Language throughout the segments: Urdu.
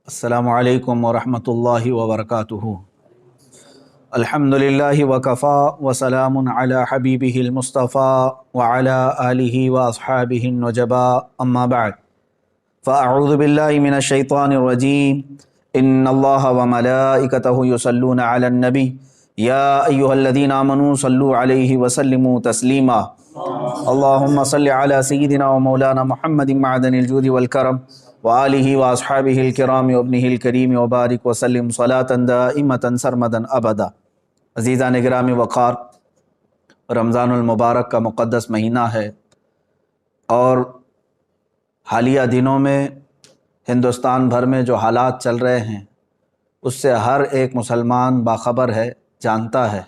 السلام علیکم ورحمۃ اللہ وبرکاتہ۔ الحمدللہ وکفا وسلام علی حبیبہ المصطفیٰ وعلی آلہ واصحابہ النجباء اما بعد فاعوذ باللہ من الشیطان الرجیم ان اللہ وملائکتہ یصلون علی النبی یا ایہا الذین آمنوا صلوا علیہ وسلموا تسلیما اللہم صل علی سیدنا ومولانا محمد معدن الجود والکرم وآلہ واصحابہ الکرام وابنہ الکریم وبارک وسلم صلاۃ دائمۃ سرمدا ابدا۔ عزیزان گرامی وقار، رمضان المبارک کا مقدس مہینہ ہے اور حالیہ دنوں میں ہندوستان بھر میں جو حالات چل رہے ہیں اس سے ہر ایک مسلمان باخبر ہے، جانتا ہے۔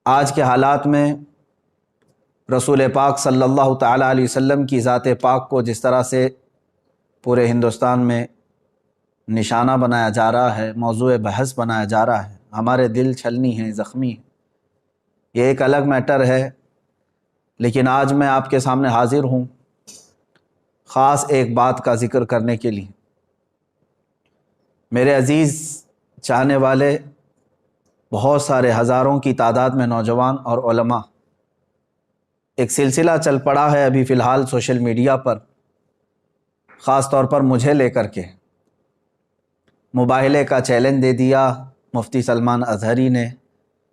آج کے حالات میں رسول پاک صلی اللہ تعالیٰ علیہ وسلم کی ذات پاک کو جس طرح سے پورے ہندوستان میں نشانہ بنایا جا رہا ہے، موضوع بحث بنایا جا رہا ہے، ہمارے دل چھلنی ہیں، زخمی ہیں، یہ ایک الگ میٹر ہے۔ لیکن آج میں آپ کے سامنے حاضر ہوں خاص ایک بات کا ذکر کرنے کے لیے۔ میرے عزیز چاہنے والے بہت سارے ہزاروں کی تعداد میں نوجوان اور علماء، ایک سلسلہ چل پڑا ہے ابھی فی الحال سوشل میڈیا پر، خاص طور پر مجھے لے کر کے مباہلے کا چیلنج دے دیا مفتی سلمان اظہری نے،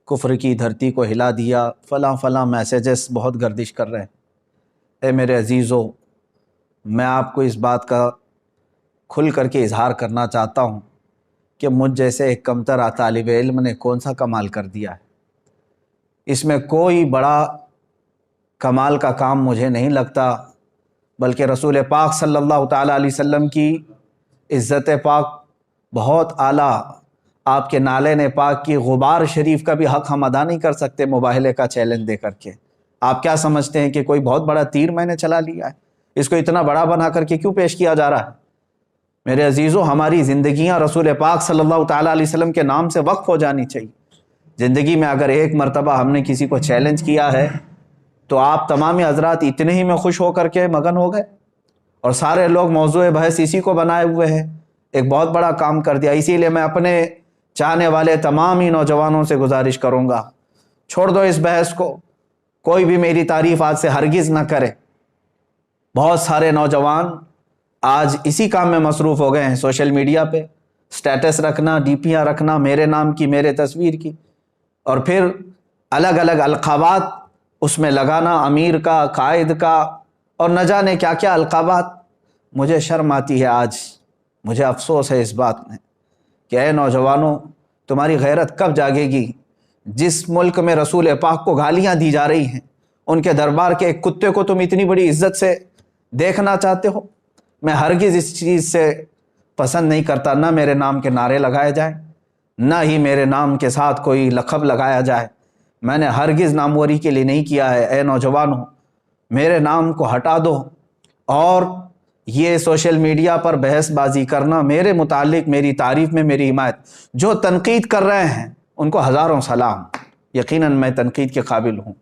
کفر کی دھرتی کو ہلا دیا، فلاں فلاں میسیجز بہت گردش کر رہے ہیں۔ اے میرے عزیزو، میں آپ کو اس بات کا کھل کر کے اظہار کرنا چاہتا ہوں کہ مجھ جیسے ایک کمتر طالب علم نے کون سا کمال کر دیا ہے۔ اس میں کوئی بڑا کمال کا کام مجھے نہیں لگتا، بلکہ رسول پاک صلی اللہ تعالیٰ علیہ وسلم کی عزت پاک بہت اعلیٰ، آپ کے نالے پاک کی غبار شریف کا بھی حق ہم ادا نہیں کر سکتے مباہلے کا چیلنج دے کر کے۔ آپ کیا سمجھتے ہیں کہ کوئی بہت بڑا تیر میں نے چلا لیا ہے؟ اس کو اتنا بڑا بنا کر کے کیوں پیش کیا جا رہا ہے؟ میرے عزیزو، ہماری زندگیاں رسول پاک صلی اللہ تعالیٰ علیہ وسلم کے نام سے وقف ہو جانی چاہیے۔ زندگی میں اگر ایک مرتبہ ہم نے کسی کو چیلنج کیا ہے تو آپ تمام حضرات اتنے ہی میں خوش ہو کر کے مگن ہو گئے اور سارے لوگ موضوع بحث اسی کو بنائے ہوئے ہیں۔ ایک بہت بڑا کام کر دیا۔ اسی لیے میں اپنے چاہنے والے تمام ہی نوجوانوں سے گزارش کروں گا، چھوڑ دو اس بحث کو، کوئی بھی میری تعریف آج سے ہرگز نہ کرے۔ بہت سارے نوجوان آج اسی کام میں مصروف ہو گئے ہیں، سوشل میڈیا پہ سٹیٹس رکھنا، ڈی پیاں رکھنا میرے نام کی، میرے تصویر کی، اور پھر الگ الگ القابات اس میں لگانا، امیر کا، قائد کا، اور نہ جانے کیا کیا القابات۔ مجھے شرم آتی ہے، آج مجھے افسوس ہے اس بات میں کہ اے نوجوانوں، تمہاری غیرت کب جاگے گی؟ جس ملک میں رسول پاک کو گالیاں دی جا رہی ہیں، ان کے دربار کے ایک کتے کو تم اتنی بڑی عزت سے دیکھنا چاہتے ہو؟ میں ہرگز اس چیز سے پسند نہیں کرتا، نہ میرے نام کے نعرے لگائے جائیں، نہ ہی میرے نام کے ساتھ کوئی لقب لگایا جائے۔ میں نے ہرگز ناموری کے لیے نہیں کیا ہے۔ اے نوجوانوں، میرے نام کو ہٹا دو، اور یہ سوشل میڈیا پر بحث بازی کرنا میرے متعلق، میری تعریف میں میری حمایت، جو تنقید کر رہے ہیں ان کو ہزاروں سلام، یقیناً میں تنقید کے قابل ہوں۔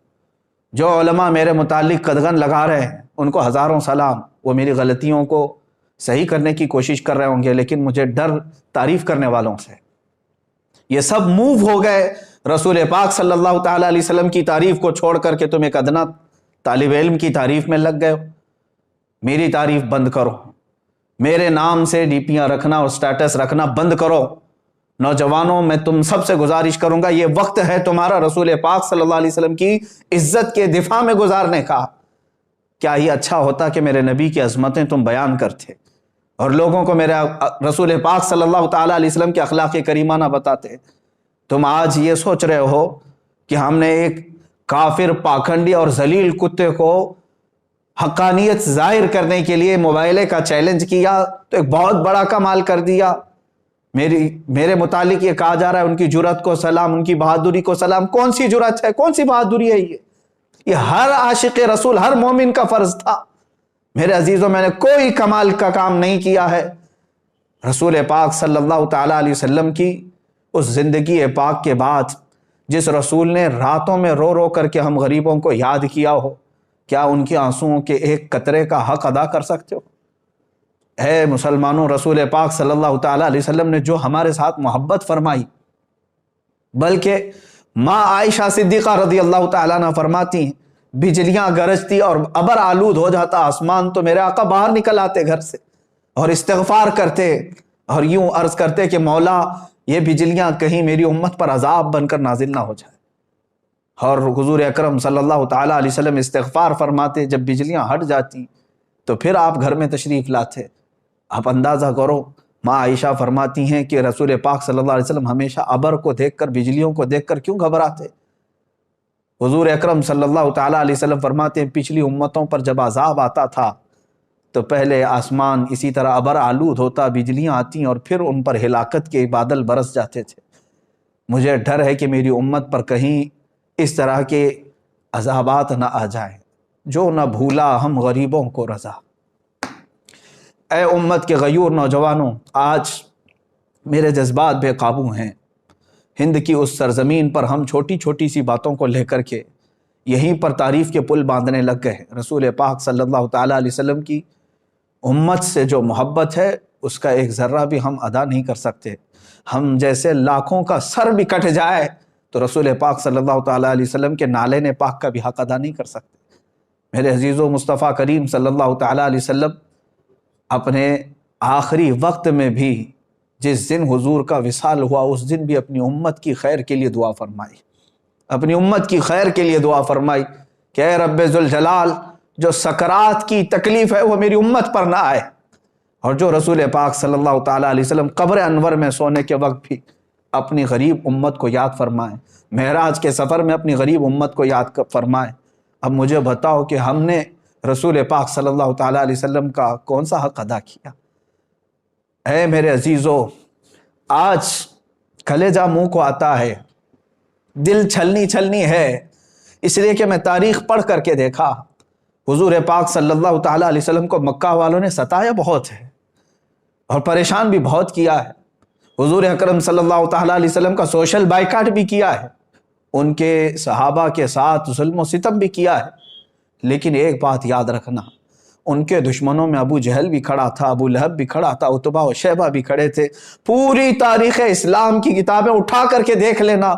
جو علماء میرے متعلق قدغن لگا رہے ہیں ان کو ہزاروں سلام، وہ میری غلطیوں کو صحیح کرنے کی کوشش کر رہے ہوں گے، لیکن مجھے ڈر تعریف کرنے والوں سے۔ یہ سب موو ہو گئے رسول پاک صلی اللہ تعالیٰ علیہ وسلم کی تعریف کو چھوڑ کر کے تم ایک ادنا طالب علم کی تعریف میں لگ گئے ہو۔ میری تعریف بند کرو، میرے نام سے ڈی پیاں رکھنا اور سٹیٹس رکھنا بند کرو۔ نوجوانوں، میں تم سب سے گزارش کروں گا، یہ وقت ہے تمہارا رسول پاک صلی اللہ علیہ وسلم کی عزت کے دفاع میں گزارنے کا۔ کیا ہی اچھا ہوتا کہ میرے نبی کی عظمتیں تم بیان کرتے اور لوگوں کو میرے رسول پاک صلی اللہ تعالیٰ علیہ وسلم کے اخلاق کریمانہ بتاتے۔ تم آج یہ سوچ رہے ہو کہ ہم نے ایک کافر، پاکھنڈی اور ذلیل کتے کو حقانیت ظاہر کرنے کے لیے مباہلے کا چیلنج کیا تو ایک بہت بڑا کمال کر دیا۔ میرے متعلق یہ کہا جا رہا ہے ان کی جرأت کو سلام، ان کی بہادری کو سلام۔ کون سی جرأت ہے، کون سی بہادری ہے؟ یہ ہر عاشق رسول، ہر مومن کا فرض تھا۔ میرے عزیزوں، میں نے کوئی کمال کا کام نہیں کیا ہے۔ رسول پاک صلی اللہ تعالیٰ علیہ وسلم کی اس زندگی پاک کے بعد جس رسول نے راتوں میں رو رو کر کے ہم غریبوں کو یاد کیا ہو، کیا ان کے آنسوؤں کے ایک قطرے کا حق ادا کر سکتے ہو؟ اے مسلمانوں، رسول پاک صلی اللہ تعالیٰ علیہ وسلم نے جو ہمارے ساتھ محبت فرمائی، بلکہ ماں عائشہ صدیقہ رضی اللہ تعالیٰ عنہ فرماتی ہیں بجلیاں گرجتی اور ابر آلود ہو جاتا آسمان تو میرے آقا باہر نکل آتے گھر سے اور استغفار کرتے اور یوں عرض کرتے کہ مولا یہ بجلیاں کہیں میری امت پر عذاب بن کر نازل نہ ہو جائے، اور حضور اکرم صلی اللہ تعالیٰ علیہ وسلم استغفار فرماتے، جب بجلیاں ہٹ جاتی تو پھر آپ گھر میں تشریف لاتے۔ آپ اندازہ کرو، ماں عائشہ فرماتی ہیں کہ رسول پاک صلی اللہ علیہ وسلم ہمیشہ ابر کو دیکھ کر، بجلیوں کو دیکھ کر کیوں گھبراتے؟ حضور اکرم صلی اللہ تعالیٰ علیہ وسلم فرماتے ہیں پچھلی امتوں پر جب عذاب آتا تھا تو پہلے آسمان اسی طرح ابر آلود ہوتا، بجلیاں آتی اور پھر ان پر ہلاکت کے بادل برس جاتے تھے۔ مجھے ڈر ہے کہ میری امت پر کہیں اس طرح کے عذابات نہ آ جائیں۔ جو نہ بھولا ہم غریبوں کو رضا۔ اے امت کے غیور نوجوانوں، آج میرے جذبات بے قابو ہیں۔ ہند کی اس سرزمین پر ہم چھوٹی چھوٹی سی باتوں کو لے کر کے یہیں پر تعریف کے پل باندھنے لگ گئے۔ رسول پاک صلی اللہ تعالیٰ علیہ وسلم کی امت سے جو محبت ہے اس کا ایک ذرہ بھی ہم ادا نہیں کر سکتے۔ ہم جیسے لاکھوں کا سر بھی کٹ جائے تو رسول پاک صلی اللہ تعالیٰ علیہ وسلم کے نالین پاک کا بھی حق ادا نہیں کر سکتے۔ میرے عزیزو، مصطفیٰ کریم صلی اللہ تعالیٰ علیہ وسلم اپنے آخری وقت میں بھی جس دن حضور کا وصال ہوا اس دن بھی اپنی امت کی خیر کے لیے دعا فرمائی، اپنی امت کی خیر کے لیے دعا فرمائی کہ اے رب ذوالجلال، جو سکرات کی تکلیف ہے وہ میری امت پر نہ آئے، اور جو رسول پاک صلی اللہ تعالیٰ علیہ وسلم قبر انور میں سونے کے وقت بھی اپنی غریب امت کو یاد فرمائیں، معراج کے سفر میں اپنی غریب امت کو یاد فرمائیں۔ اب مجھے بتاؤ کہ ہم نے رسول پاک صلی اللہ تعالیٰ علیہ وسلم کا کون سا حق ادا کیا؟ اے میرے عزیزو، آج کلیجہ منہ کو آتا ہے، دل چھلنی ہے، اس لیے کہ میں تاریخ پڑھ کر کے دیکھا حضور پاک صلی اللہ تعالیٰ علیہ وسلم کو مکہ والوں نے ستایا بہت ہے اور پریشان بھی بہت کیا ہے۔ حضور اکرم صلی اللہ تعالیٰ علیہ وسلم کا سوشل بائیکاٹ بھی کیا ہے، ان کے صحابہ کے ساتھ ظلم و ستم بھی کیا ہے، لیکن ایک بات یاد رکھنا، ان کے دشمنوں میں ابو جہل بھی کھڑا تھا، ابو لہب بھی کھڑا تھا، عتبہ و شیبہ بھی کھڑے تھے۔ پوری تاریخ اسلام کی کتابیں اٹھا کر کے دیکھ لینا،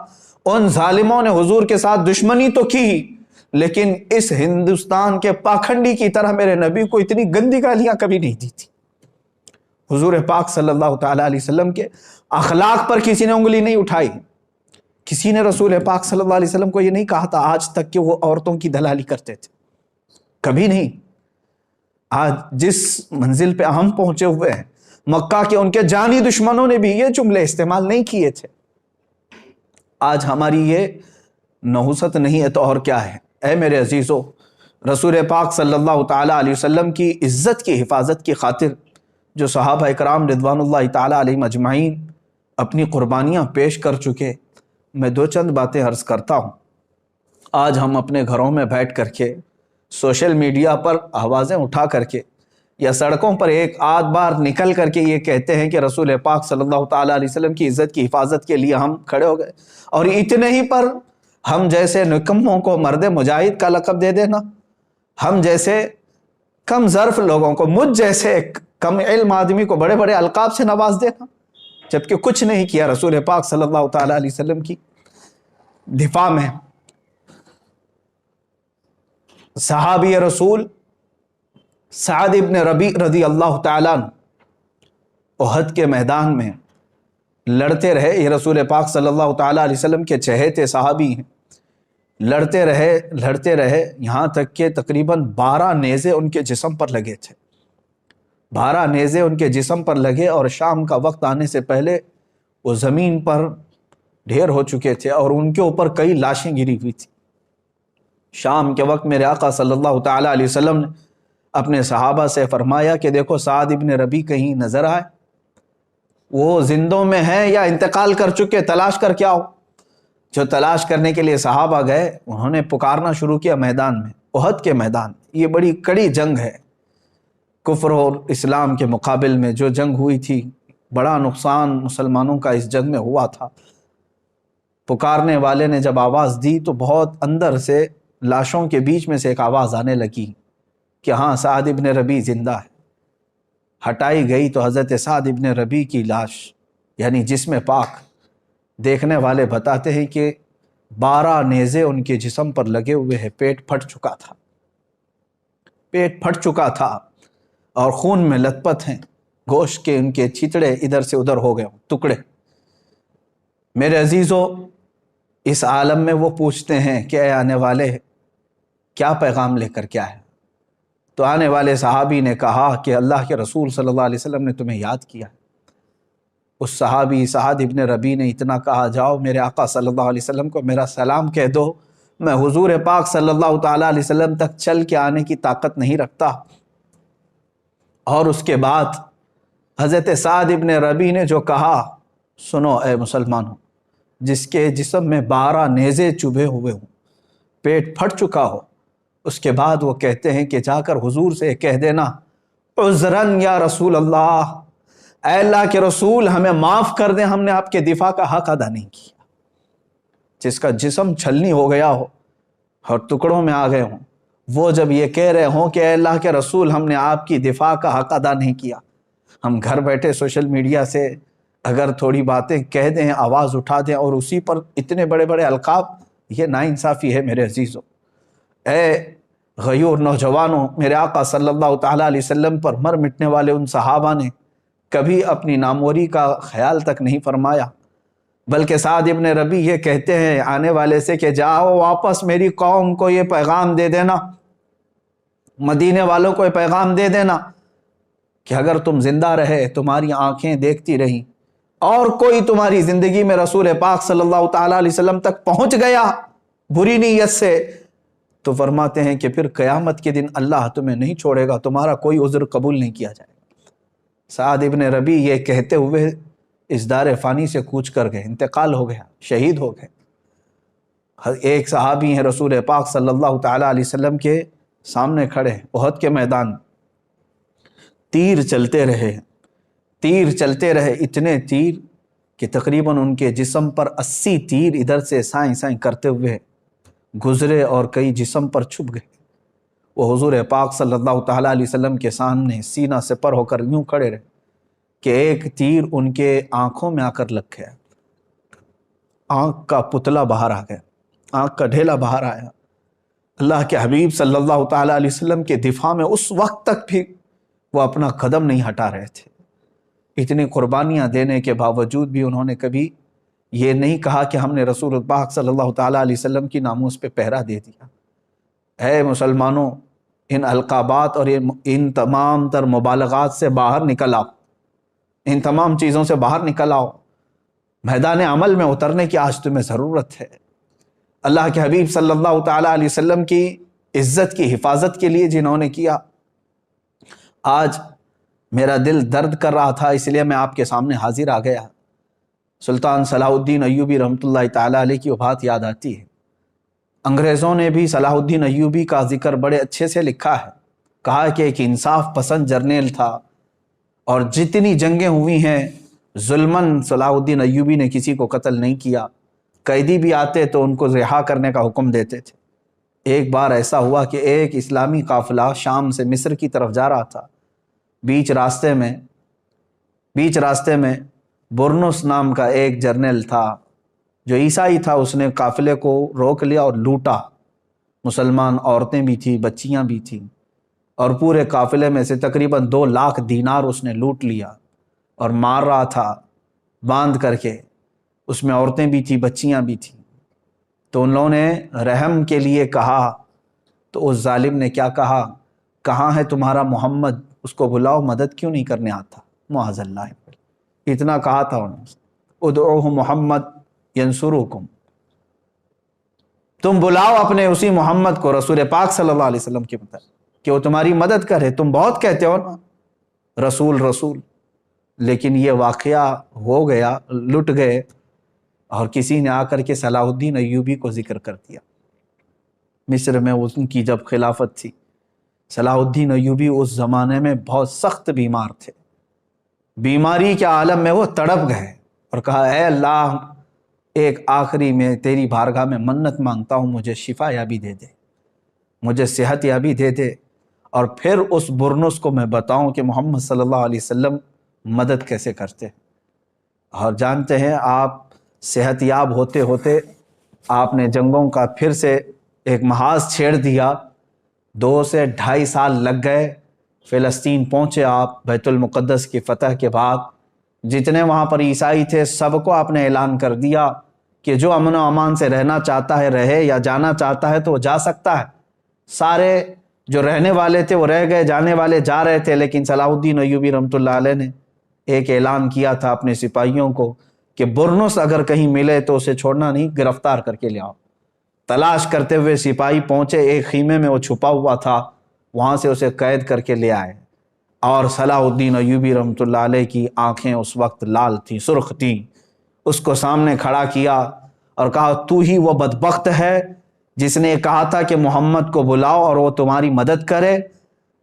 ان ظالموں نے حضور کے ساتھ دشمنی تو کی، لیکن اس ہندوستان کے پاکھنڈی کی طرح میرے نبی کو اتنی گندی گالیاں کبھی نہیں دی تھی۔ حضور پاک صلی اللہ تعالیٰ علیہ وسلم کے اخلاق پر کسی نے انگلی نہیں اٹھائی، کسی نے رسول پاک صلی اللہ علیہ وسلم کو یہ نہیں کہا تھا آج تک کہ وہ عورتوں کی دلالی کرتے تھے، کبھی نہیں۔ آج جس منزل پہ ہم پہنچے ہوئے ہیں، مکہ کے ان کے جانی دشمنوں نے بھی یہ جملے استعمال نہیں کیے تھے۔ آج ہماری یہ نحوست نہیں ہے تو اور کیا ہے؟ اے میرے عزیزو، رسول پاک صلی اللہ تعالیٰ علیہ وسلم کی عزت کی حفاظت کی خاطر جو صحابہ اکرام رضوان اللہ تعالیٰ علیہم اجمعین اپنی قربانیاں پیش کر چکے، میں دو چند باتیں عرض کرتا ہوں۔ آج ہم اپنے گھروں میں بیٹھ کر کے سوشل میڈیا پر آوازیں اٹھا کر کے یا سڑکوں پر ایک آدھ بار نکل کر کے یہ کہتے ہیں کہ رسول پاک صلی اللہ تعالیٰ علیہ وسلم کی عزت کی حفاظت کے لیے ہم کھڑے ہو گئے، اور اتنے ہی پر ہم جیسے نکموں کو مرد مجاہد کا لقب دے دینا، ہم جیسے کم ظرف لوگوں کو، مجھ جیسے کم علم آدمی کو بڑے بڑے القاب سے نواز دینا، جبکہ کچھ نہیں کیا رسول پاک صلی اللہ تعالیٰ علیہ وسلم کی دفاع میں۔ صحابی رسول سعد ابن ربیع رضی اللہ تعالیٰ عنہ احد کے میدان میں لڑتے رہے، یہ رسول پاک صلی اللہ تعالیٰ علیہ وسلم کے چہیتے صحابی ہیں، لڑتے رہے یہاں تک کہ تقریباً 12 نیزے ان کے جسم پر لگے تھے، 12 نیزے ان کے جسم پر لگے، اور شام کا وقت آنے سے پہلے وہ زمین پر ڈھیر ہو چکے تھے اور ان کے اوپر کئی لاشیں گری ہوئی تھی۔ شام کے وقت میرے آقا صلی اللہ تعالیٰ علیہ وسلم نے اپنے صحابہ سے فرمایا کہ دیکھو سعد ابن ربیع کہیں نظر آئے، وہ زندوں میں ہیں یا انتقال کر چکے، تلاش کر کے آؤ۔ جو تلاش کرنے کے لیے صحابہ گئے، انہوں نے پکارنا شروع کیا میدان میں، احد کے میدان۔ یہ بڑی کڑی جنگ ہے، کفر اور اسلام کے مقابل میں جو جنگ ہوئی تھی، بڑا نقصان مسلمانوں کا اس جنگ میں ہوا تھا۔ پکارنے والے نے جب آواز دی تو بہت اندر سے لاشوں کے بیچ میں سے ایک آواز آنے لگی کہ ہاں سعد ابن ربیع زندہ ہے۔ ہٹائی گئی تو حضرت سعد ابن ربیع کی لاش یعنی جسم پاک دیکھنے والے بتاتے ہیں کہ 12 نیزے ان کے جسم پر لگے ہوئے ہیں، پیٹ پھٹ چکا تھا، پیٹ پھٹ چکا تھا اور خون میں لت پت ہیں، گوشت کے ان کے چھتڑے ادھر سے ادھر ہو گئے ٹکڑے۔ میرے عزیزو، اس عالم میں وہ پوچھتے ہیں کہ اے آنے والے کیا پیغام لے کر کیا ہے؟ تو آنے والے صحابی نے کہا کہ اللہ کے رسول صلی اللہ علیہ وسلم نے تمہیں یاد کیا۔ اس صحابی سعد ابن ربیع نے اتنا کہا، جاؤ میرے آقا صلی اللہ علیہ وسلم کو میرا سلام کہہ دو، میں حضور پاک صلی اللہ تعالیٰ علیہ وسلم تک چل کے آنے کی طاقت نہیں رکھتا۔ اور اس کے بعد حضرت سعد ابن ربیع نے جو کہا، سنو اے مسلمانوں، جس کے جسم میں 12 نیزے چبھے ہوئے ہوں، پیٹ پھٹ چکا ہو، اس کے بعد وہ کہتے ہیں کہ جا کر حضور سے کہہ دینا، عذراً یا رسول اللہ، اے اللہ کے رسول ہمیں معاف کر دیں، ہم نے آپ کے دفاع کا حق ادا نہیں کیا۔ جس کا جسم چھلنی ہو گیا ہو اور ٹکڑوں میں آ گئے ہوں، وہ جب یہ کہہ رہے ہوں کہ اے اللہ کے رسول ہم نے آپ کی دفاع کا حق ادا نہیں کیا، ہم گھر بیٹھے سوشل میڈیا سے اگر تھوڑی باتیں کہہ دیں، آواز اٹھا دیں اور اسی پر اتنے بڑے بڑے القاب، یہ ناانصافی ہے میرے عزیزو۔ اے غیور نوجوانوں، میرے آقا صلی اللہ تعالیٰ علیہ وسلم پر مر مٹنے والے ان صحابہ نے کبھی اپنی ناموری کا خیال تک نہیں فرمایا، بلکہ سعد ابن ربیع یہ کہتے ہیں آنے والے سے کہ جاؤ واپس میری قوم کو یہ پیغام دے دینا، مدینے والوں کو یہ پیغام دے دینا کہ اگر تم زندہ رہے، تمہاری آنکھیں دیکھتی رہیں اور کوئی تمہاری زندگی میں رسول پاک صلی اللہ تعالیٰ علیہ وسلم تک پہنچ گیا بری نیت سے، تو فرماتے ہیں کہ پھر قیامت کے دن اللہ تمہیں نہیں چھوڑے گا، تمہارا کوئی عذر قبول نہیں کیا جائے گا۔ سعد ابن ربیع یہ کہتے ہوئے اس دار فانی سے کوچ کر گئے، انتقال ہو گیا، شہید ہو گئے۔ ایک صحابی ہیں رسول پاک صلی اللہ تعالیٰ علیہ وسلم کے سامنے کھڑے ہیں احد کے میدان، تیر چلتے رہے، تیر چلتے رہے، اتنے تیر کہ تقریباً ان کے جسم پر 80 تیر ادھر سے سائیں سائیں کرتے ہوئے گزرے اور کئی جسم پر چھپ گئے۔ وہ حضور پاک صلی اللہ تعالیٰ علیہ وسلم کے سامنے سینہ سپر ہو کر یوں کھڑے رہے کہ ایک تیر ان کے آنکھوں میں آ کر لگ گیا، آنکھ کا پتلا باہر آ گیا، آنکھ کا ڈھیلا باہر آیا۔ اللہ کے حبیب صلی اللہ تعالیٰ علیہ وسلم کے دفاع میں اس وقت تک بھی وہ اپنا قدم نہیں ہٹا رہے تھے۔ اتنی قربانیاں دینے کے باوجود بھی انہوں نے کبھی یہ نہیں کہا کہ ہم نے رسول پاک صلی اللہ تعالیٰ علیہ وسلم کی ناموس پہ پہرا دے دیا۔ اے مسلمانوں، ان القابات اور ان تمام تر مبالغات سے باہر نکل آؤ، ان تمام چیزوں سے باہر نکل آؤ، میدان عمل میں اترنے کی آج تمہیں ضرورت ہے۔ اللہ کے حبیب صلی اللہ تعالیٰ علیہ وسلم کی عزت کی حفاظت کے لیے جنہوں نے کیا، آج میرا دل درد کر رہا تھا، اس لیے میں آپ کے سامنے حاضر آ گیا۔ سلطان صلاح الدین ایوبی رحمۃ اللہ تعالیٰ علیہ کی وفات یاد آتی ہے۔ انگریزوں نے بھی صلاح الدین ایوبی کا ذکر بڑے اچھے سے لکھا ہے، کہا کہ ایک انصاف پسند جرنیل تھا اور جتنی جنگیں ہوئی ہیں ظلماً صلاح الدین ایوبی نے کسی کو قتل نہیں کیا، قیدی بھی آتے تو ان کو رہا کرنے کا حکم دیتے تھے۔ ایک بار ایسا ہوا کہ ایک اسلامی قافلہ شام سے مصر کی طرف جا رہا تھا، بیچ راستے میں برنس نام کا ایک جرنیل تھا جو عیسائی تھا، اس نے قافلے کو روک لیا اور لوٹا، مسلمان عورتیں بھی تھیں، بچیاں بھی تھیں، اور پورے قافلے میں سے تقریباً 2 لاکھ دینار اس نے لوٹ لیا اور مار رہا تھا باندھ کر کے، اس میں عورتیں بھی تھیں، بچیاں بھی تھیں۔ تو ان لوگوں نے رحم کے لیے کہا تو اس ظالم نے کیا کہا، کہاں ہے تمہارا محمد، اس کو بلاؤ، مدد کیوں نہیں کرنے آتا، معاذ اللہ، اتنا کہا تھا انہوں نے، ادعوہ محمد ینصرکم، تم بلاؤ اپنے اسی محمد کو، رسول پاک صلی اللہ علیہ وسلم کے مطابق، کہ وہ تمہاری مدد کرے، تم بہت کہتے ہو نا رسول رسول، لیکن یہ واقعہ ہو گیا، لٹ گئے، اور کسی نے آ کر کے صلاح الدین ایوبی کو ذکر کر دیا۔ مصر میں ان کی جب خلافت تھی، صلاح الدین ایوبی اس زمانے میں بہت سخت بیمار تھے، بیماری کے عالم میں وہ تڑپ گئے اور کہا، اے اللہ، ایک آخری میں تیری بارگاہ میں منت مانگتا ہوں، مجھے شفا یابی دے دے، مجھے صحت یابی دے دے، اور پھر اس برنس کو میں بتاؤں کہ محمد صلی اللہ علیہ وسلم مدد کیسے کرتے ہیں۔ اور جانتے ہیں آپ صحت یاب ہوتے ہوتے آپ نے جنگوں کا پھر سے ایک محاذ چھیڑ دیا، 2 سے 2.5 سال لگ گئے، فلسطین پہنچے آپ بیت المقدس کی فتح کے بعد۔ جتنے وہاں پر عیسائی تھے سب کو آپ نے اعلان کر دیا کہ جو امن و امان سے رہنا چاہتا ہے رہے، یا جانا چاہتا ہے تو وہ جا سکتا ہے۔ سارے جو رہنے والے تھے وہ رہ گئے، جانے والے جا رہے تھے، لیکن صلاح الدین ایوبی رحمۃ اللہ علیہ نے ایک اعلان کیا تھا اپنے سپاہیوں کو کہ برنس اگر کہیں ملے تو اسے چھوڑنا نہیں، گرفتار کر کے لے آؤ۔ تلاش کرتے ہوئے سپاہی پہنچے، ایک خیمے میں وہ چھپا ہوا تھا، وہاں سے اسے قید کر کے لے آئے۔ اور صلاح الدین ایوبی رحمۃ اللہ علیہ کی آنکھیں اس وقت لال تھیں، سرخ تھیں۔ اس کو سامنے کھڑا کیا اور کہا تو ہی وہ بدبخت ہے جس نے کہا تھا کہ محمد کو بلاؤ اور وہ تمہاری مدد کرے۔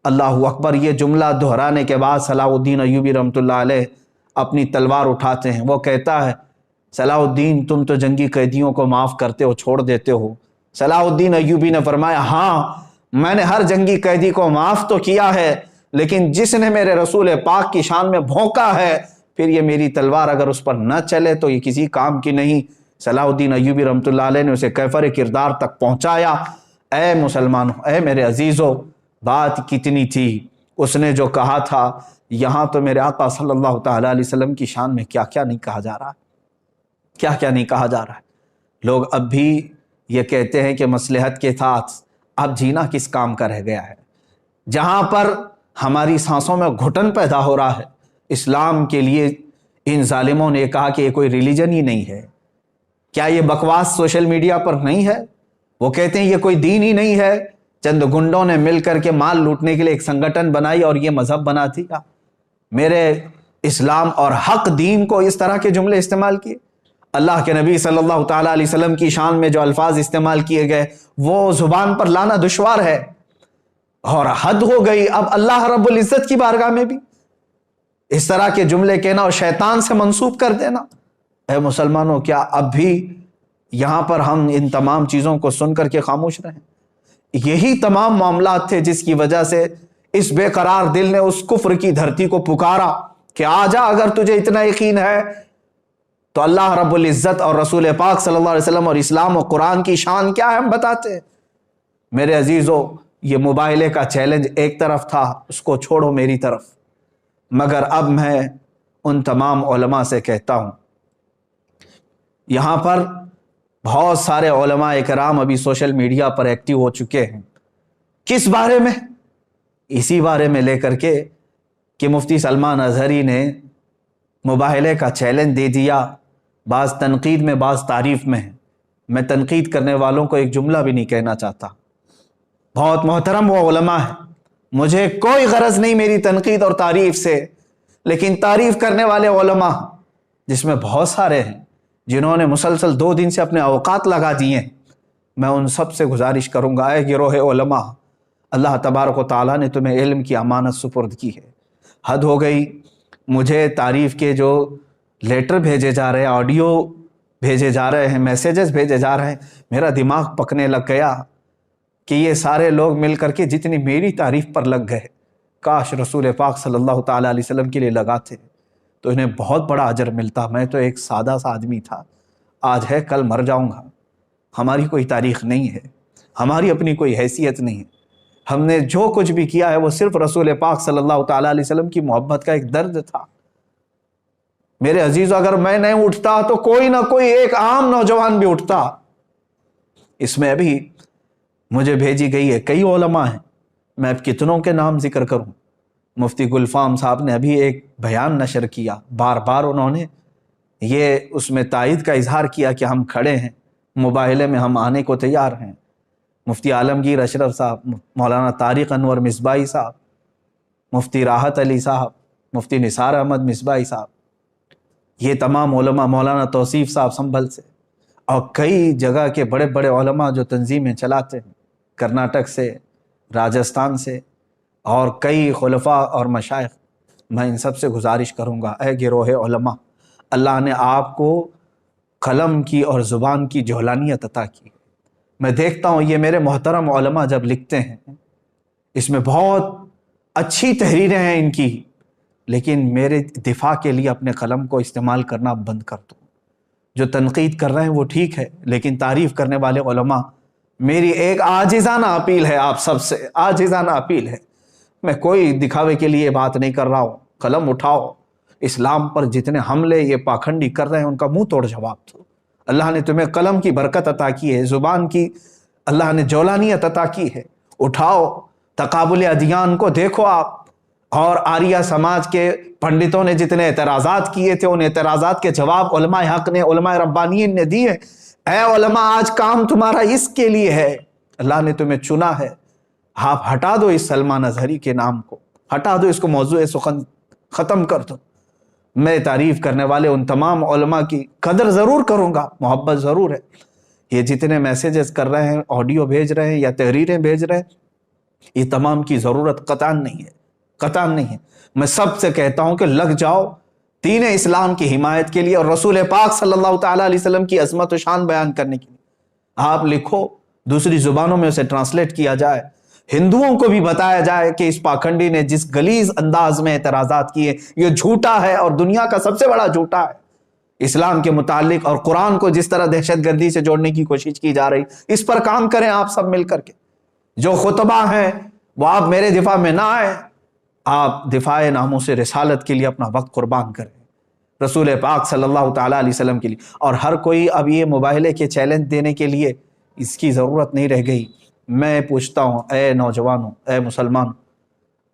اللہ اکبر۔ یہ جملہ دہرانے کے بعد صلاح الدین ایوبی رحمۃ اللہ علیہ اپنی تلوار اٹھاتے ہیں۔ وہ کہتا ہے صلاح الدین تم تو جنگی قیدیوں کو معاف کرتے ہو، چھوڑ دیتے ہو۔ صلاح الدین ایوبی نے فرمایا ہاں میں نے ہر جنگی قیدی کو معاف تو کیا ہے، لیکن جس نے میرے رسول پاک کی شان میں بھونکا ہے پھر یہ میری تلوار اگر اس پر نہ چلے تو یہ کسی کام کی نہیں۔ صلاح الدین ایوبی رحمۃ اللہ علیہ نے اسے کیفر کردار تک پہنچایا۔ اے مسلمانوں، اے میرے عزیزو، بات کتنی تھی، اس نے جو کہا تھا یہاں تو میرے آقا صلی اللہ تعالیٰ علیہ وسلم کی شان میں کیا کیا نہیں کہا جا رہا ہے، کیا کیا نہیں کہا جا رہا ہے۔ لوگ اب بھی یہ کہتے ہیں کہ مصلحت کے ساتھ اب جینا کس کام کا رہ گیا ہے، جہاں پر ہماری سانسوں میں گھٹن پیدا ہو رہا ہے۔ اسلام کے لیے ان ظالموں نے کہا کہ یہ کوئی ریلیجن ہی نہیں ہے۔ کیا یہ بکواس سوشل میڈیا پر نہیں ہے؟ وہ کہتے ہیں یہ کوئی دین ہی نہیں ہے، چند گنڈوں نے مل کر کے مال لوٹنے کے لیے ایک سنگٹن بنائی اور یہ مذہب بنا دیا۔ میرے اسلام اور حق دین کو اس طرح کے جملے استعمال کیے۔ اللہ کے نبی صلی اللہ تعالیٰ علیہ وسلم کی شان میں جو الفاظ استعمال کیے گئے وہ زبان پر لانا دشوار ہے، اور حد ہو گئی اب اللہ رب العزت کی بارگاہ میں بھی اس طرح کے جملے کہنا اور شیطان سے منسوب کر دینا۔ اے مسلمانوں، کیا اب بھی یہاں پر ہم ان تمام چیزوں کو سن کر کے خاموش رہیں؟ یہی تمام معاملات تھے جس کی وجہ سے اس بے قرار دل نے اس کفر کی دھرتی کو پکارا کہ آ جا، اگر تجھے اتنا یقین ہے تو اللہ رب العزت اور رسول پاک صلی اللہ علیہ وسلم اور اسلام و قرآن کی شان کیا ہے ہم بتاتے ہیں۔ میرے عزیزو، یہ مباہلے کا چیلنج ایک طرف تھا، اس کو چھوڑو میری طرف، مگر اب میں ان تمام علماء سے کہتا ہوں، یہاں پر بہت سارے علماء اکرام ابھی سوشل میڈیا پر ایکٹیو ہو چکے ہیں۔ کس بارے میں؟ اسی بارے میں لے کر کے کہ مفتی سلمان اظہری نے مباہلے کا چیلنج دے دیا، بعض تنقید میں بعض تعریف میں ہے۔ میں تنقید کرنے والوں کو ایک جملہ بھی نہیں کہنا چاہتا، بہت محترم وہ علماء ہیں، مجھے کوئی غرض نہیں میری تنقید اور تعریف سے، لیکن تعریف کرنے والے علماء جس میں بہت سارے ہیں جنہوں نے مسلسل 2 دن سے اپنے اوقات لگا دیے ہیں، میں ان سب سے گزارش کروں گا، اے گروہ علماء، اللہ تبارک و تعالیٰ نے تمہیں علم کی امانت سپرد کی ہے۔ حد ہو گئی، مجھے تعریف کے جو لیٹر بھیجے جا رہے ہیں، آڈیو بھیجے جا رہے ہیں، میسیجز بھیجے جا رہے ہیں، میرا دماغ پکنے لگ گیا کہ یہ سارے لوگ مل کر کے جتنی میری تعریف پر لگ گئے، کاش رسول پاک صلی اللہ تعالیٰ علیہ وسلم کے لیے لگاتے تو انہیں بہت بڑا اجر ملتا۔ میں تو ایک سادہ سا آدمی تھا، آج ہے کل مر جاؤں گا، ہماری کوئی تاریخ نہیں ہے، ہماری اپنی کوئی حیثیت نہیں ہے، ہم نے جو کچھ بھی کیا ہے وہ صرف رسول پاک صلی اللہ تعالیٰ علیہ وسلم کی محبت کا ایک درد تھا۔ میرے عزیزو، اگر میں نہیں اٹھتا تو کوئی نہ کوئی ایک عام نوجوان بھی اٹھتا۔ اس میں ابھی مجھے بھیجی گئی ہے، کئی علماء ہیں، میں اب کتنوں کے نام ذکر کروں۔ مفتی گلفام صاحب نے ابھی ایک بیان نشر کیا، بار بار انہوں نے یہ اس میں تائید کا اظہار کیا کہ ہم کھڑے ہیں، مباہلے میں ہم آنے کو تیار ہیں۔ مفتی عالمگیر اشرف صاحب، مولانا طارق انور مصباحی صاحب، مفتی راحت علی صاحب، مفتی نثار احمد مصباحی صاحب، یہ تمام علماء، مولانا توصیف صاحب سنبھل سے، اور کئی جگہ کے بڑے بڑے علماء جو تنظیمیں چلاتے ہیں، کرناٹک سے، راجستھان سے، اور کئی خلفاء اور مشائخ، میں ان سب سے گزارش کروں گا، اے گروہ علماء، اللہ نے آپ کو قلم کی اور زبان کی جولانیت عطا کی۔ میں دیکھتا ہوں یہ میرے محترم علماء جب لکھتے ہیں اس میں بہت اچھی تحریریں ہیں ان کی، لیکن میرے دفاع کے لیے اپنے قلم کو استعمال کرنا بند کر دو۔ جو تنقید کر رہے ہیں وہ ٹھیک ہے، لیکن تعریف کرنے والے علماء، میری ایک عاجزانہ اپیل ہے آپ سب سے، عاجزانہ اپیل ہے، میں کوئی دکھاوے کے لیے بات نہیں کر رہا ہوں، قلم اٹھاؤ، اسلام پر جتنے حملے یہ پاکھنڈی کر رہے ہیں ان کا منہ توڑ جواب دو۔ اللہ نے تمہیں قلم کی برکت عطا کی ہے، زبان کی اللہ نے جولانیت عطا کی ہے، اٹھاؤ، تقابل ادیان کو دیکھو آپ۔ اور آریہ سماج کے پنڈتوں نے جتنے اعتراضات کیے تھے ان اعتراضات کے جواب علماء حق نے، علماء ربانیین نے دیے۔ اے علماء، آج کام تمہارا اس کے لیے ہے، اللہ نے تمہیں چنا ہے، آپ ہٹا دو اس سلمان اظہری کے نام کو، ہٹا دو اس کو، موضوع سخن ختم کر دو۔ میں تعریف کرنے والے ان تمام علماء کی قدر ضرور کروں گا، محبت ضرور ہے۔ یہ جتنے میسیجز کر رہے ہیں، آڈیو بھیج رہے ہیں یا تحریریں بھیج رہے ہیں، یہ تمام کی ضرورت قطعاً نہیں ہے، قطعاً نہیں ہے۔ میں سب سے کہتا ہوں کہ لگ جاؤ دین اسلام کی حمایت کے لیے اور رسول پاک صلی اللہ تعالیٰ علیہ وسلم کی عظمت و شان بیان کرنے کے لیے۔ آپ لکھو، دوسری زبانوں میں اسے ٹرانسلیٹ کیا جائے، ہندوؤں کو بھی بتایا جائے کہ اس پاکھنڈی نے جس غلیظ انداز میں اعتراضات کیے یہ جھوٹا ہے اور دنیا کا سب سے بڑا جھوٹا ہے۔ اسلام کے متعلق اور قرآن کو جس طرح دہشت گردی سے جوڑنے کی کوشش کی جا رہی، اس پر کام کریں آپ سب مل کر کے۔ جو خطبہ ہیں وہ آپ میرے دفاع میں نہ آئے، آپ دفاع ناموس رسالت کے لیے اپنا وقت قربان کریں، رسول پاک صلی اللہ تعالیٰ علیہ وسلم کے لیے۔ اور ہر کوئی اب یہ مباہلے کے چیلنج دینے کے لیے اس کی ضرورت نہیں رہ گئی۔ میں پوچھتا ہوں، اے نوجوانوں، اے مسلمانوں،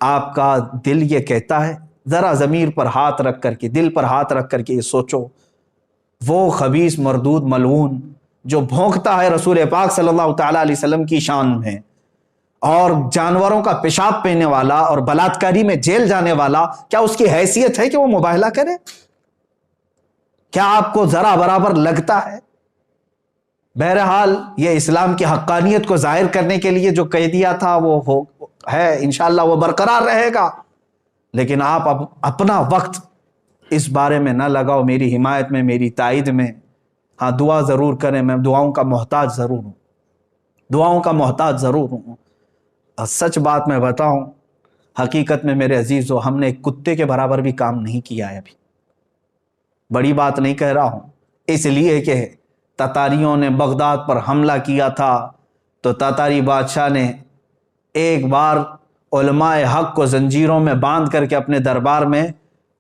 آپ کا دل یہ کہتا ہے؟ ذرا ضمیر پر ہاتھ رکھ کر کے، دل پر ہاتھ رکھ کر کے یہ سوچو، وہ خبیث مردود ملعون جو بھونکتا ہے رسول پاک صلی اللہ تعالیٰ علیہ وسلم کی شان میں اور جانوروں کا پیشاب پینے والا اور بلاತ್ಕಾری میں جیل جانے والا، کیا اس کی حیثیت ہے کہ وہ مباہلہ کرے؟ کیا آپ کو ذرا برابر لگتا ہے؟ بہرحال یہ اسلام کی حقانیت کو ظاہر کرنے کے لیے جو کہہ دیا تھا وہ ہے، انشاءاللہ وہ برقرار رہے گا، لیکن آپ اب اپنا وقت اس بارے میں نہ لگاؤ، میری حمایت میں، میری تائید میں۔ ہاں، دعا ضرور کریں، میں دعاؤں کا محتاج ضرور ہوں، دعاؤں کا محتاج ضرور ہوں۔ سچ بات میں بتاؤں، حقیقت میں میرے عزیزو، ہم نے ایک کتے کے برابر بھی کام نہیں کیا ہے ابھی۔ بڑی بات نہیں کہہ رہا ہوں، اس لیے کہ تاتاریوں نے بغداد پر حملہ کیا تھا تو تاتاری بادشاہ نے ایک بار علماء حق کو زنجیروں میں باندھ کر کے اپنے دربار میں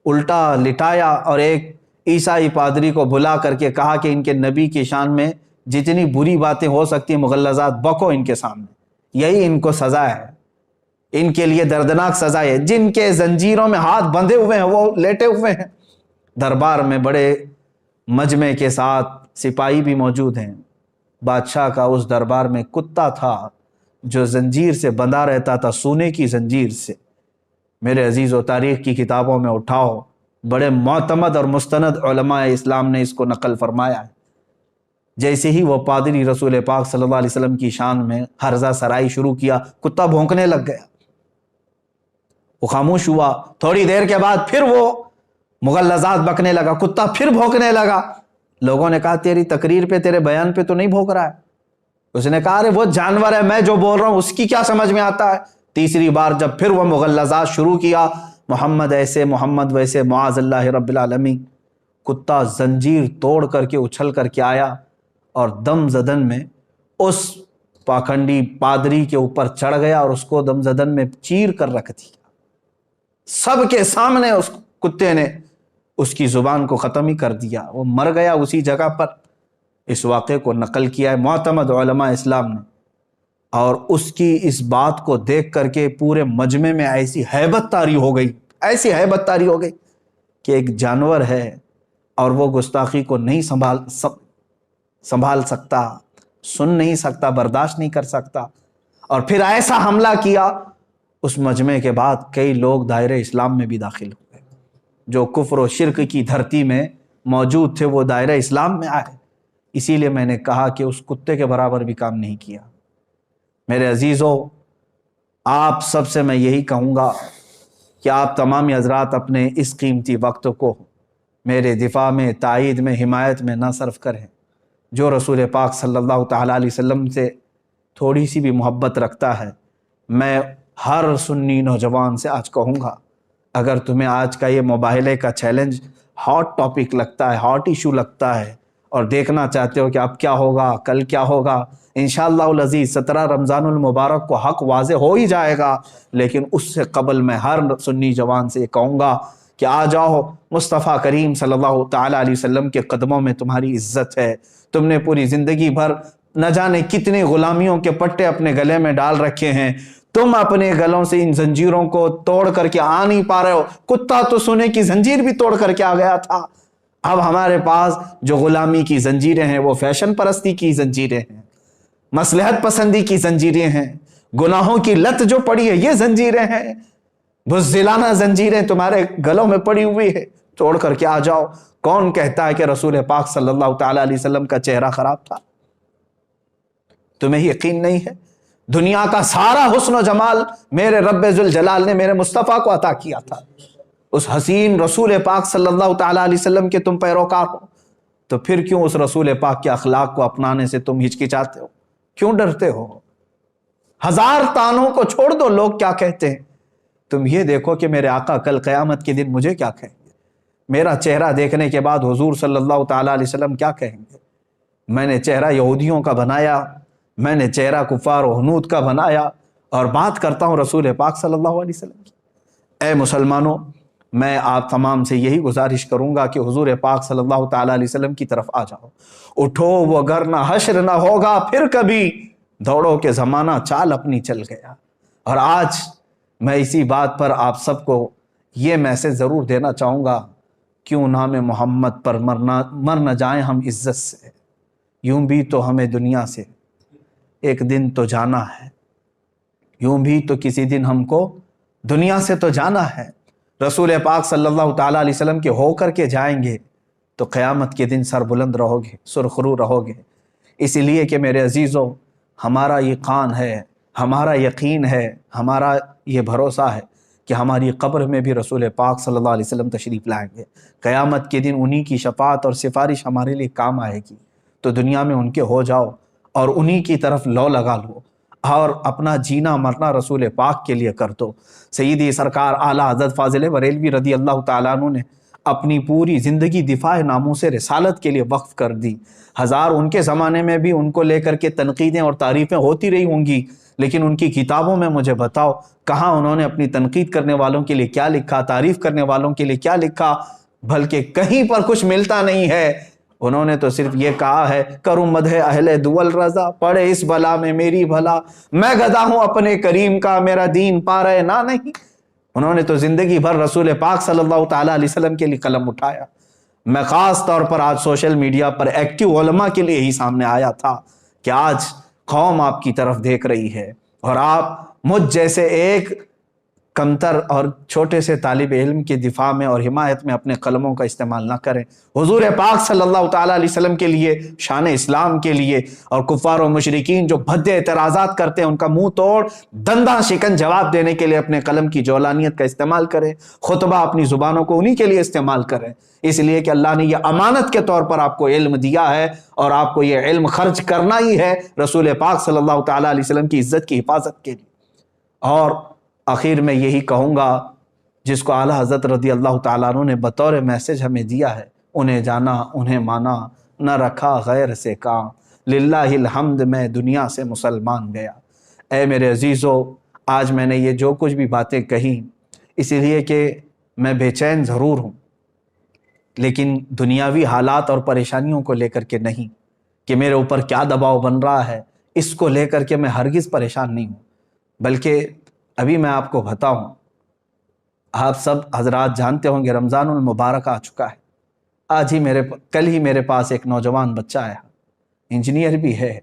الٹا لٹایا اور ایک عیسائی پادری کو بلا کر کے کہا کہ ان کے نبی کی شان میں جتنی بری باتیں ہو سکتی مغلظات بکو ان کے سامنے، یہی ان کو سزا ہے، ان کے لیے دردناک سزا ہے۔ جن کے زنجیروں میں ہاتھ بندھے ہوئے ہیں وہ لیٹے ہوئے ہیں دربار میں، بڑے مجمع کے ساتھ سپاہی بھی موجود ہیں۔ بادشاہ کا اس دربار میں کتا تھا جو زنجیر سے بندھا رہتا تھا، سونے کی زنجیر سے۔ میرے عزیزو، تاریخ کی کتابوں میں اٹھاؤ، بڑے معتمد اور مستند علماء اسلام نے اس کو نقل فرمایا ہے۔ جیسے ہی وہ پادری رسول پاک صلی اللہ علیہ وسلم کی شان میں ہرزہ سرائی شروع کیا، کتا بھونکنے لگ گیا، وہ خاموش ہوا۔ تھوڑی دیر کے بعد پھر وہ مغلظات بکنے لگا، کتا پھر بھونکنے لگا۔ لوگوں نے کہا تیری تقریر پہ، تیرے بیان پہ تو نہیں بھونک رہا ہے۔ اس نے کہا ارے وہ جانور ہے، میں جو بول رہا ہوں اس کی کیا سمجھ میں آتا ہے۔ تیسری بار جب پھر وہ مغلظات شروع کیا، محمد ایسے، محمد ویسے، معاذ اللہ رب العالمین، کتا زنجیر توڑ کر کے اچھل کر کے آیا اور دم زدن میں اس پاکھنڈی پادری کے اوپر چڑھ گیا اور اس کو دم زدن میں چیر کر رکھ دیا۔ سب کے سامنے اس کتے نے اس کی زبان کو ختم ہی کر دیا، وہ مر گیا اسی جگہ پر۔ اس واقعے کو نقل کیا ہے معتمد علماء اسلام نے، اور اس کی اس بات کو دیکھ کر کے پورے مجمع میں ایسی ہیبت طاری ہو گئی، ایسی ہیبت طاری ہو گئی کہ ایک جانور ہے اور وہ گستاخی کو نہیں سنبھال سکتا، سن نہیں سکتا، برداشت نہیں کر سکتا، اور پھر ایسا حملہ کیا۔ اس مجمع کے بعد کئی لوگ دائرہ اسلام میں بھی داخل ہوئے، جو کفر و شرک کی دھرتی میں موجود تھے وہ دائرہ اسلام میں آئے۔ اسی لیے میں نے کہا کہ اس کتے کے برابر بھی کام نہیں کیا۔ میرے عزیزو، آپ سب سے میں یہی کہوں گا کہ آپ تمام حضرات اپنے اس قیمتی وقت کو میرے دفاع میں، تائید میں، حمایت میں نہ صرف کریں۔ جو رسول پاک صلی اللہ تعالیٰ علیہ وسلم سے تھوڑی سی بھی محبت رکھتا ہے، میں ہر سنی نوجوان سے آج کہوں گا، اگر تمہیں آج کا یہ مباہلے کا چیلنج ہاٹ ٹاپک لگتا ہے، ہاٹ ایشو لگتا ہے، اور دیکھنا چاہتے ہو کہ اب کیا ہوگا، کل کیا ہوگا، انشاءاللہ العزیز 17 رمضان المبارک کو حق واضح ہو ہی جائے گا، لیکن اس سے قبل میں ہر سنی جوان سے یہ کہوں گا کہ آ جاؤ، مصطفیٰ کریم صلی اللہ تعالیٰ علیہ وسلم کے قدموں میں تمہاری عزت ہے۔ تم نے پوری زندگی بھر نہ جانے کتنے غلامیوں کے پٹے اپنے گلے میں ڈال رکھے ہیں، تم اپنے گلوں سے ان زنجیروں کو توڑ کر کے آ نہیں پا رہے ہو۔ کتا تو سونے کی زنجیر بھی توڑ کر کے آ گیا تھا، اب ہمارے پاس جو غلامی کی زنجیریں ہیں وہ فیشن پرستی کی زنجیریں ہیں، مصلحت پسندی کی زنجیریں ہیں، گناہوں کی لت جو پڑی ہے یہ زنجیریں ہیں، بزدلانہ زنجیریں تمہارے گلوں میں پڑی ہوئی ہے، توڑ کر کے آ جاؤ۔ کون کہتا ہے کہ رسول پاک صلی اللہ تعالیٰ علیہ وسلم کا چہرہ خراب تھا؟ تمہیں یقین نہیں ہے؟ دنیا کا سارا حسن و جمال میرے رب ذوالجلال نے میرے مصطفیٰ کو عطا کیا تھا، اس حسین رسول پاک صلی اللہ تعالیٰ علیہ وسلم کے تم پیروکار ہو، تو پھر کیوں اس رسول پاک کے اخلاق کو اپنانے سے تم ہچکچاتے ہو؟ کیوں ڈرتے ہو؟ ہزار تانوں کو چھوڑ دو، لوگ کیا کہتے ہیں، تم یہ دیکھو کہ میرے آقا کل قیامت کے دن مجھے کیا کہیں گے، میرا چہرہ دیکھنے کے بعد حضور صلی اللہ تعالیٰ علیہ وسلم کیا کہیں گے۔ میں نے چہرہ یہودیوں کا بنایا، میں نے چہرہ کفار و ہنود کا بنایا، اور بات کرتا ہوں رسول پاک صلی اللہ علیہ وسلم کی۔ اے مسلمانوں، میں آپ تمام سے یہی گزارش کروں گا کہ حضور پاک صلی اللہ تعالیٰ علیہ وسلم کی طرف آ جاؤ، اٹھو وہ گر نہ حشر نہ ہوگا پھر کبھی، دوڑو کہ زمانہ چال اپنی چل گیا۔ اور آج میں اسی بات پر آپ سب کو یہ میسج ضرور دینا چاہوں گا، کیوں نام محمد پر مر نہ جائیں ہم عزت سے، یوں بھی تو ہمیں دنیا سے ایک دن تو جانا ہے، یوں بھی تو کسی دن ہم کو دنیا سے تو جانا ہے۔ رسول پاک صلی اللہ تعالیٰ علیہ وسلم کے ہو کر کے جائیں گے تو قیامت کے دن سر بلند رہو گے، سرخرو رہو گے۔ اسی لیے کہ میرے عزیزوں، ہمارا یہ قان ہے، ہمارا یقین ہے، ہمارا یہ بھروسہ ہے کہ ہماری قبر میں بھی رسول پاک صلی اللہ علیہ وسلم تشریف لائیں گے۔ قیامت کے دن انہی کی شفاعت اور سفارش ہمارے لیے کام آئے گی، تو دنیا میں ان کے ہو جاؤ اور انہی کی طرف لو لگا لو، اور اپنا جینا مرنا رسول پاک کے لیے کر دو۔ سیدی سرکار اعلیٰ حضرت فاضل بریلوی رضی اللہ تعالیٰ عنہ نے اپنی پوری زندگی دفاع ناموس رسالت کے لیے وقف کر دی۔ ہزار ان کے زمانے میں بھی ان کو لے کر کے تنقیدیں اور تعریفیں ہوتی رہی ہوں گی، لیکن ان کی کتابوں میں مجھے بتاؤ کہاں انہوں نے اپنی تنقید کرنے والوں کے لیے کیا لکھا، تعریف کرنے والوں کے لیے کیا لکھا؟ بلکہ کہیں پر کچھ ملتا نہیں ہے۔ انہوں نے تو صرف یہ کہا ہے، کروں مدح اہل دول رضا، پڑے اس بلا میں میری بھلا، میں گدا ہوں اپنے کریم کا، میرا دین پا رہے نہ نہیں۔ انہوں نے تو زندگی بھر رسول پاک صلی اللہ تعالیٰ علیہ وسلم کے لیے قلم اٹھایا۔ میں خاص طور پر آج سوشل میڈیا پر ایکٹیو علماء کے لیے ہی سامنے آیا تھا کہ آج قوم آپ کی طرف دیکھ رہی ہے، اور آپ مجھ جیسے ایک کمتر اور چھوٹے سے طالب علم کے دفاع میں اور حمایت میں اپنے قلموں کا استعمال نہ کریں۔ حضور پاک صلی اللہ تعالیٰ علیہ وسلم کے لیے، شان اسلام کے لیے، اور کفار و مشرکین جو بھدے اعتراضات کرتے ہیں ان کا منہ توڑ دنداں شکن جواب دینے کے لیے اپنے قلم کی جولانیت کا استعمال کریں، خطبہ اپنی زبانوں کو انہی کے لیے استعمال کریں، اس لیے کہ اللہ نے یہ امانت کے طور پر آپ کو علم دیا ہے، اور آپ کو یہ علم خرچ کرنا ہی ہے رسول پاک صلی اللہ تعالیٰ علیہ وسلم کی عزت کی حفاظت کے لیے۔ اور آخر میں یہی کہوں گا، جس کو اعلیٰ حضرت رضی اللہ تعالیٰ عنہ نے بطور میسج ہمیں دیا ہے، انہیں جانا انہیں مانا، نہ رکھا غیر سے کام، للہ الحمد میں دنیا سے مسلمان گیا۔ اے میرے عزیزو، آج میں نے یہ جو کچھ بھی باتیں کہیں اسی لیے کہ میں بے چین ضرور ہوں، لیکن دنیاوی حالات اور پریشانیوں کو لے کر کے نہیں، کہ میرے اوپر کیا دباؤ بن رہا ہے اس کو لے کر کے میں ہرگز پریشان نہیں ہوں، بلکہ ابھی میں آپ کو بتاؤں، آپ سب حضرات جانتے ہوں گے رمضان المبارک آ چکا ہے۔ کل ہی میرے پاس ایک نوجوان بچہ آیا، انجینئر بھی ہے،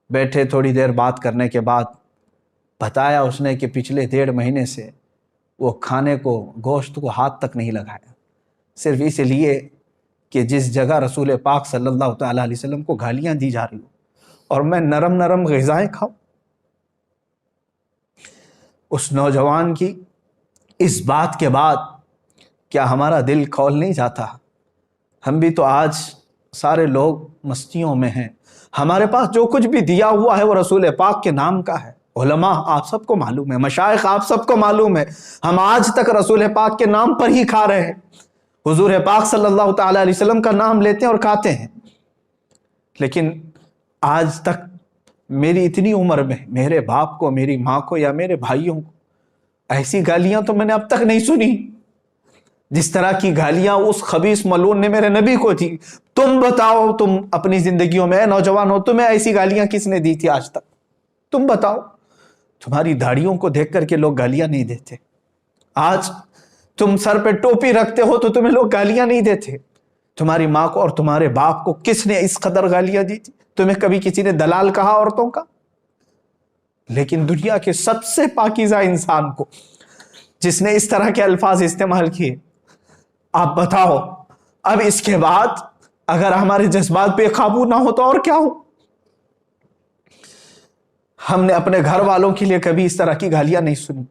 بیٹھے تھوڑی دیر بات کرنے کے بعد بتایا اس نے کہ پچھلے 1.5 مہینے سے وہ کھانے کو، گوشت کو ہاتھ تک نہیں لگایا، صرف اس لیے کہ جس جگہ رسول پاک صلی اللہ تعالیٰ علیہ وسلم کو گالیاں دی جا رہی ہوں اور میں نرم نرم غذائیں کھاؤں۔ اس نوجوان کی اس بات کے بعد کیا ہمارا دل کھول نہیں جاتا؟ ہم بھی تو آج سارے لوگ مستیوں میں ہیں، ہمارے پاس جو کچھ بھی دیا ہوا ہے وہ رسول پاک کے نام کا ہے، علماء آپ سب کو معلوم ہے، مشائخ آپ سب کو معلوم ہے، ہم آج تک رسول پاک کے نام پر ہی کھا رہے ہیں، حضور پاک صلی اللہ تعالی علیہ وسلم کا نام لیتے ہیں اور کھاتے ہیں۔ لیکن آج تک میری اتنی عمر میں میرے باپ کو، میری ماں کو یا میرے بھائیوں کو ایسی گالیاں تو میں نے اب تک نہیں سنی جس طرح کی گالیاں اس خبیث ملعون نے میرے نبی کو تھی۔ تم بتاؤ، تم اپنی زندگیوں میں نوجوان ہو، تمہیں ایسی گالیاں کس نے دی تھی آج تک؟ تم بتاؤ۔ تمہاری داڑھیوں کو دیکھ کر کے لوگ گالیاں نہیں دیتے، آج تم سر پہ ٹوپی رکھتے ہو تو تمہیں لوگ گالیاں نہیں دیتے۔ تمہاری ماں کو اور تمہارے باپ کو کس نے اس قدر گالیاں دی تھی؟ تمہیں کبھی کسی نے دلال کہا عورتوں کا؟ لیکن دنیا کے سب سے پاکیزہ انسان کو جس نے اس طرح کے الفاظ استعمال کیے، آپ بتاؤ اب اس کے بعد اگر ہمارے جذبات پہ قابو نہ ہو تو اور کیا ہو؟ ہم نے اپنے گھر والوں کے لیے کبھی اس طرح کی گالیاں نہیں سنی۔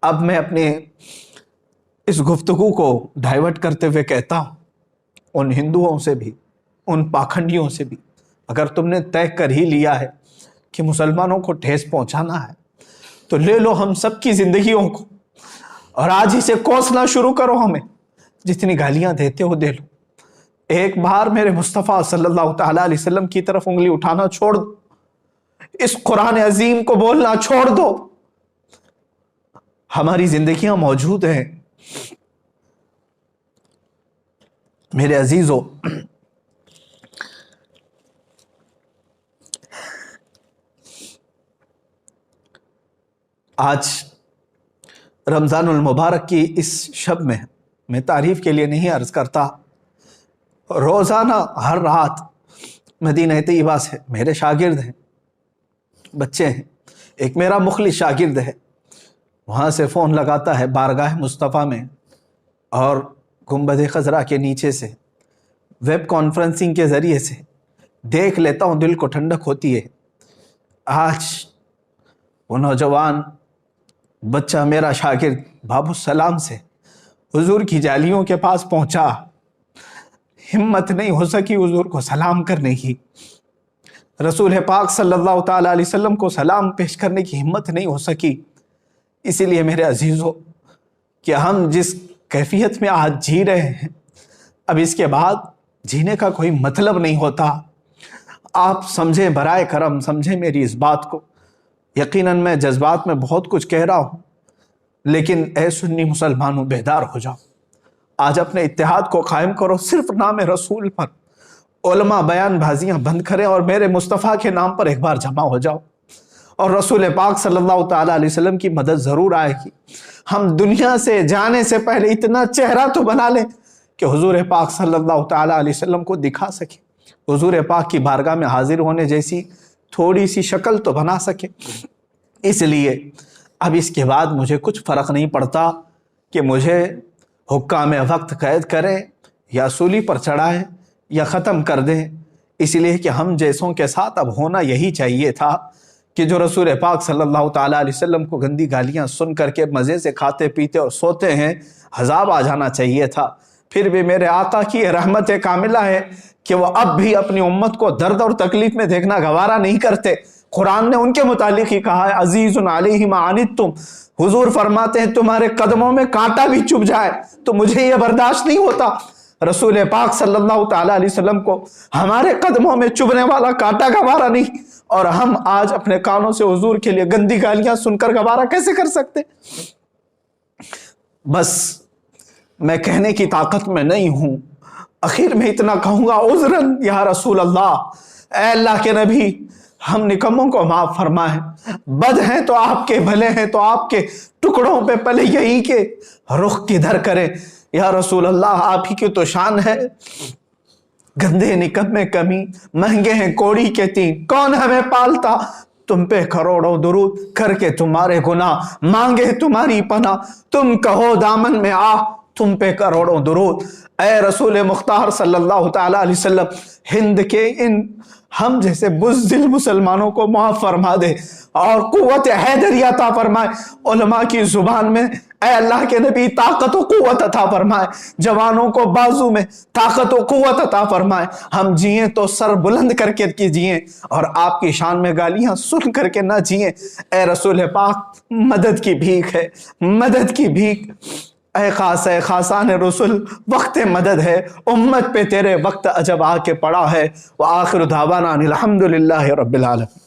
اب میں اپنے اس گفتگو کو ڈائیورٹ کرتے ہوئے کہتا ہوں، ان ہندوؤں سے بھی، ان پاکھنڈیوں سے بھی، اگر تم نے طے کر ہی لیا ہے کہ مسلمانوں کو ٹھیس پہنچانا ہے تو لے لو ہم سب کی زندگیوں کو اور آج ہی سے کوسنا شروع کرو، ہمیں جتنی گالیاں دیتے ہو دے لو۔ ایک بار میرے مصطفیٰ صلی اللہ تعالی علیہ وسلم کی طرف انگلی اٹھانا چھوڑ دو، اس قرآن عظیم کو بولنا چھوڑ دو۔ ہماری زندگیاں موجود ہیں میرے عزیزو۔ آج رمضان المبارک کی اس شب میں تعریف کے لیے نہیں عرض کرتا، روزانہ ہر رات مدینہ طیبہ سے میرے شاگرد ہیں، بچے ہیں، ایک میرا مخلص شاگرد ہے، وہاں سے فون لگاتا ہے بارگاہ مصطفیٰ میں اور گنبد خضرا کے نیچے سے ویب کانفرنسنگ کے ذریعے سے دیکھ لیتا ہوں، دل کو ٹھنڈک ہوتی ہے۔ آج وہ نوجوان بچہ میرا شاگرد باب السلام سے حضور کی جالیوں کے پاس پہنچا، ہمت نہیں ہو سکی حضور کو سلام کرنے کی، رسول پاک صلی اللہ تعالی علیہ وسلم کو سلام پیش کرنے کی ہمت نہیں ہو سکی۔ اسی لیے میرے عزیزو کہ ہم جس کیفیت میں آج جی رہے ہیں، اب اس کے بعد جینے کا کوئی مطلب نہیں ہوتا۔ آپ سمجھیں، برائے کرم سمجھیں میری اس بات کو۔ یقیناً میں جذبات میں بہت کچھ کہہ رہا ہوں، لیکن اے سنی مسلمانوں بیدار ہو جاؤ، آج اپنے اتحاد کو قائم کرو، صرف نام رسول پر علماء بیان بازیاں بند کریں اور میرے مصطفیٰ کے نام پر ایک بار جمع ہو جاؤ، اور رسول پاک صلی اللہ تعالی علیہ وسلم کی مدد ضرور آئے گی۔ ہم دنیا سے جانے سے پہلے اتنا چہرہ تو بنا لیں کہ حضور پاک صلی اللہ تعالی علیہ وسلم کو دکھا سکے، حضور پاک کی بارگاہ میں حاضر ہونے جیسی تھوڑی سی شکل تو بنا سکے۔ اس لیے اب اس کے بعد مجھے کچھ فرق نہیں پڑتا کہ مجھے حکام وقت قید کریں یا سولی پر چڑھائیں یا ختم کر دیں، اس لیے کہ ہم جیسوں کے ساتھ اب ہونا یہی چاہیے تھا کہ جو رسول پاک صلی اللہ تعالیٰ علیہ وسلم کو گندی گالیاں سن کر کے مزے سے کھاتے پیتے اور سوتے ہیں، عذاب آ جانا چاہیے تھا۔ پھر بھی میرے آقا کی یہ رحمت کاملہ ہے کہ وہ اب بھی اپنی امت کو درد اور تکلیف میں دیکھنا گوارا نہیں کرتے۔ قرآن نے ان کے متعلق ہی کہا ہے، عزیز علیہ ما عنتم، حضور فرماتے ہیں تمہارے قدموں میں کانٹا بھی چبھ جائے تو مجھے یہ برداشت نہیں ہوتا۔ رسول پاک صلی اللہ تعالیٰ علیہ وسلم کو ہمارے قدموں میں چبھنے والا کانٹا گوارا نہیں، اور ہم آج اپنے کانوں سے حضور کے لیے گندی گالیاں سن کر گوارا کیسے کر سکتے؟ بس میں کہنے کی طاقت میں نہیں ہوں، اخیر میں اتنا کہوں گا، عذراً یا رسول اللہ، اے اللہ کے نبی، ہم نکموں کو معاف فرمائیں، بد ہیں تو آپ کے، بھلے ہیں تو آپ کے، ٹکڑوں پہ پلے یہی کے رخ کدھر کریں، یا رسول اللہ آپ ہی کی تو شان ہے۔ گندے نکمے کمی، مہنگے ہیں کوڑی کے تین، کون ہمیں پالتا، تم پہ کروڑوں درود کر کے تمہارے گناہ مانگے تمہاری پناہ، تم کہو دامن میں آ، تم پہ کروڑوں درود۔ اے رسول مختار صلی اللہ تعالیٰ علیہ وسلم، ہند کے ان ہم جیسے بزدل مسلمانوں کو معاف فرما دے اور قوت حیدری عطا فرمائے، علماء کی زبان میں اے اللہ کے نبی طاقت و قوت عطا فرمائے، جوانوں کو بازو میں طاقت و قوت عطا فرمائے، ہم جئیں تو سر بلند کر کے جئیں اور آپ کی شان میں گالیاں سن کر کے نہ جئیں۔ اے رسول پاک مدد کی بھیک ہے، مدد کی بھیک، اے خاصان رسول وقت مدد ہے، امت پہ تیرے وقت عجب آ کے پڑا ہے۔ وآخر دعوانا الحمدللہ رب العالمین۔